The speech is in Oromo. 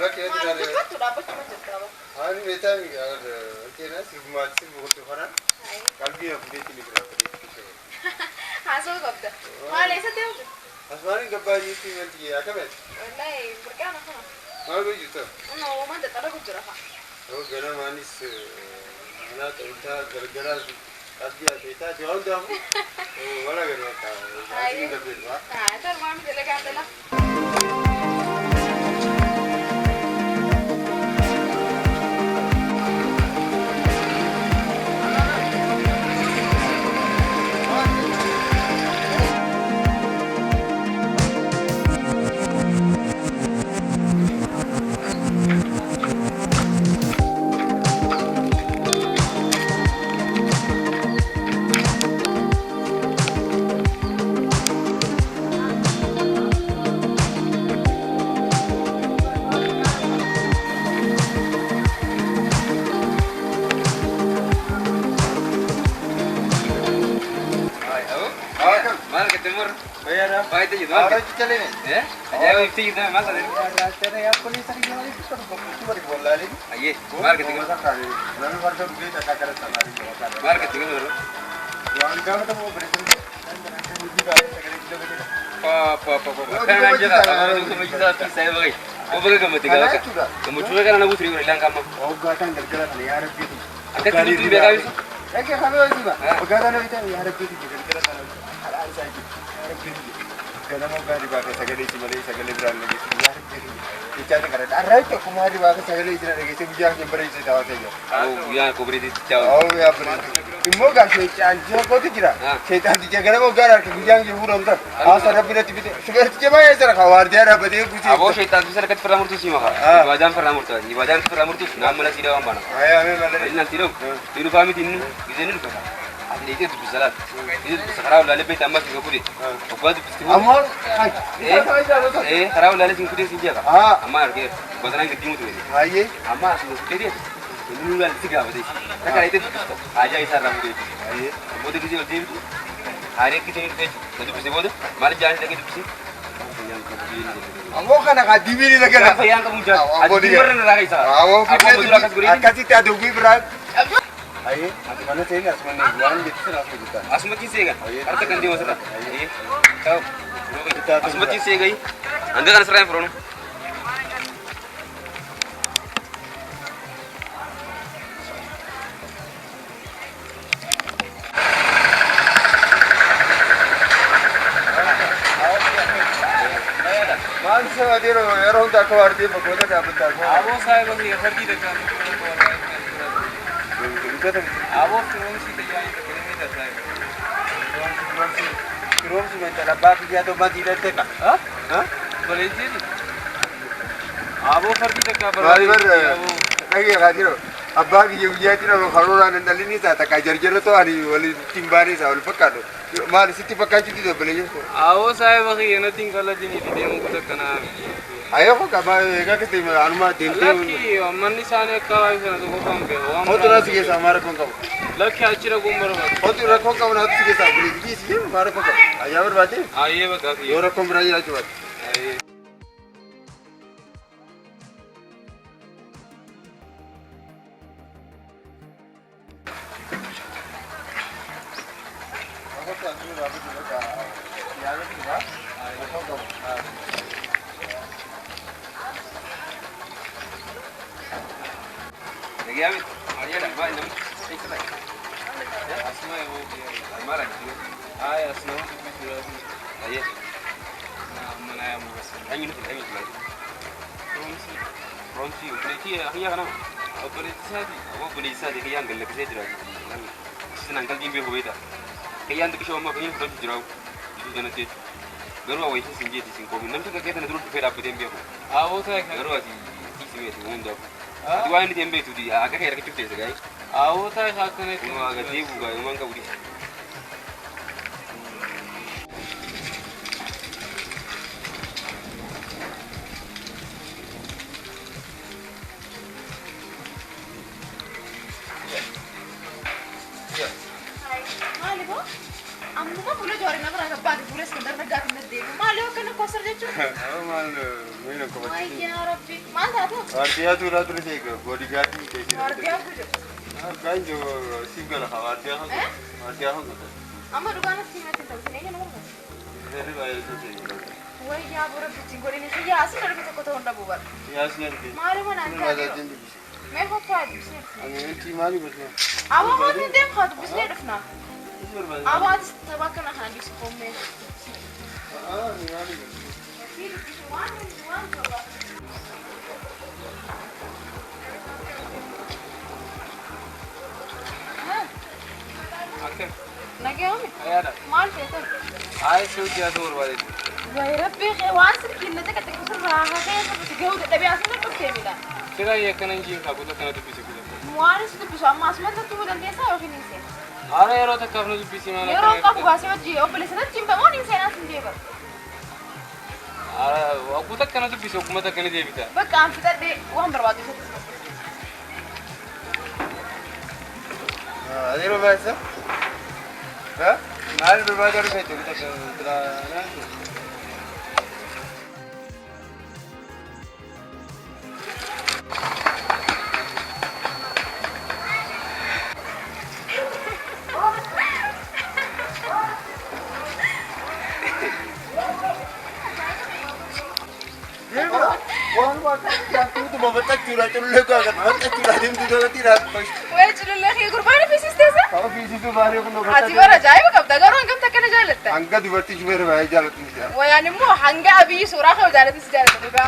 bakka yoo jiraate. Maal dhaabbachuu jirta? Ani beektaa keena sirbumaatti sirbuutu kana qalbii afuureetti ni bira haasoo qabda. Maal eessatti hojjetu? Asmaaniin gabbaa jirti wanti akkamitti? Wallahi burqaan akkana. Maal hojjetu? Uumamaan dadhabaa jira fa'a. Yoo ganamaanis mana ta'uutaa gargaraas qalbii akeetaa jiran daamu wala gadi akka asiin gabbeedha. Tarmaan dalagaa dala. Baik tu je, Orang kita ni. Jangan mesti kita malah ni. Rakyatnya ya polis hari ini kita cuma di bola ni. Aye, mar kita tengok. Lalu baru beli tak ada samari. Mar kita tengok dulu. Yang kau tu mau beri sendiri. Kan aja dah. Kalau tu macam tu saya bagi. Oh bagi kamu tiga orang. Kamu cuba kan anak putri bilang kamu. Oh gatan gergeran ni ada gitu. Angkat tu tu biar kau. Oke, kalau itu bah. Gatan itu ya ada gitu gergeran ada. Ada saja. Ada gitu. Karena mau gadi pakai segala isi malai segala brand lagi ya gitu. Bicara kerana arah itu kemari pakai segala isi lagi sebujang yang beri saya tahu saja. Oh ya, kau beri tahu. Oh ya beri. Timur kan saya anjur kau tu kira. Kita di jaga mau garar ke bujang yang buram tu. Asal rapi nanti kita. Sekarang cuma ya cara kawar dia rapi dia kucing. Abo syaitan tu saya dekat pernah murtu sih maka. Ibadah pernah murtu. Ibadah pernah murtu. Nama malah tidak orang mana. Ayah malah. Ini nanti dong. Tiru kami tinu. Di sini dong. Ada itu tu salat. Itu sekarang lalu beta tambah tiga puluh. Buat tu. Amor. Sekarang lalu tiga puluh saja kan. Amar ke. Bukan yang ketimu tu ini. Ayah. Amar sudah dia. Ini lalu tiga betul. Sekarang itu aja isar ramu itu. Ayah. Bodoh kisi betul itu. Hari kita ini tu bersih bodoh. Mari jangan lagi tu bersih. Amor kan nak dibeli lagi lah. Apa yang kamu jawab? Aku pernah lagi sah. Awak kita kasih tiada duit berat. Ayah, mana saya ni asman ni, bukan jadi seratus juta. Asmat kisah kan? Arta kan dia masalah. Ayah, tahu. Asmat kisah gay. Anda kan serai perono. Mansa adiro, orang tak keluar dia, bagus tak betul. Abo saya bagi pergi dekat. Abo turun sih dia itu kilometer saya. Turun sih macam labak dia tu mati dah teka. Hah? Boleh jadi. Abo pergi dekat Mari lagi adiro. Abang dia tu nak kalau orang nak lini saya tak kajar tu hari wali timbari saya wali pakai tu. Mari siti pakai tu tu boleh je. Abo saya bagi yang tinggal di ni dia mungkin kena. Ayo kok kabar ega kita anuma dinti. Laki, mandi sana kalau itu nak tu kau ambil. Oh tu nasi kita samar kau kau. Laki acira gumbar mat. Oh tu rakau kau nak tu kita beri di sini samar kau. Ayah berbagi. Ayah berbagi. Orang kau beraja aja buat. Ayah. Lagi ambil. Ayah dah bawa ni. Ikut lagi. Ya, asma yang marah juga. Ayah asma itu juga. Ayah. Nah, mana yang mau? Angin lagi. Ronsi, polisi akhirnya kan? Oh polisi tadi kian gelap saya jelas. Senang kali dia berbuat. Kian tu kisah apa kian tu jelas. Itu jangan sih. Baru awal itu singgih di sini. Kami nampak kita nak dulu berapa dia biar. Awal tu baru aja. Isi itu umum dah. Dua ini dia tu dia. Agak kira kecil tu guys. Awal tu aku ni. Cuma agak dia bukan. Umang kau budi. Amma fuula jawari na kana baate fuula iskandar nagaa kan deemu. Maali yoo kana kosar jechuudha. Maal miina kophaatti. Waayee yaa rabbi. Maal taatu? Waardiyaa tuulaa ture seega boodigaardii keessatti. Waardiyaa kuje. Argaan joo siingala haa waardiyaa haa. Waardiyaa haa. Amma dhugaana siimatti ta'u sinee nama kana. Seerri baay'ee seega. Waayee yaa bora bitiin godhine si yaa si darbe tokko ta'uu dhabu bara. Yaasni argee. Maali mana akka. Mee hoppa bisne. Ani wanti maali godhee? Awa maali deem haatu bisne dhufna. Awa tabakana handi si komme. Ni maali godhee? Siri waan baba. Akka Nagayome. ayaada. Maal feetan? Ay suuti yaa dur wale. Waayee rabbi waan sirkiin na taka taka sirraa hafee sabati gahuu dadhabee asirra dhuftee mila. Kira yakana njiin ka buta kana dubbisi kuda. Waan isin dubbisu amma asumatti ta'uu dandeessaa yookiin hin seenu? Ara yeroo takkaaf nu dubbisi maala. Yeroo qabu baasee hojii obboleessatti cimbamoo hin seenaa sin deeba. Ara buta kana dubbisi akkuma takkani deebita. Bakka an fixadhee waan barbaadu isatti. Adeero baay'isa. Maal barbaada dhufee jiru takka biraa waan waaqatti mabaxachuudha cullee gaagat mabaxachuudha deemtu galatiidha. Waayee culullee kee gurbaan fiisisteessa? Haa fiisisu baay'ee kun Ati bara ajaa'iba qabda garuu hangam takkana jaalatta? hanga dubartii shumeera baay'ee jaallattu. Wayaan immoo hanga abiyyi suuraa kee jaalatis jaalatta dhugaa.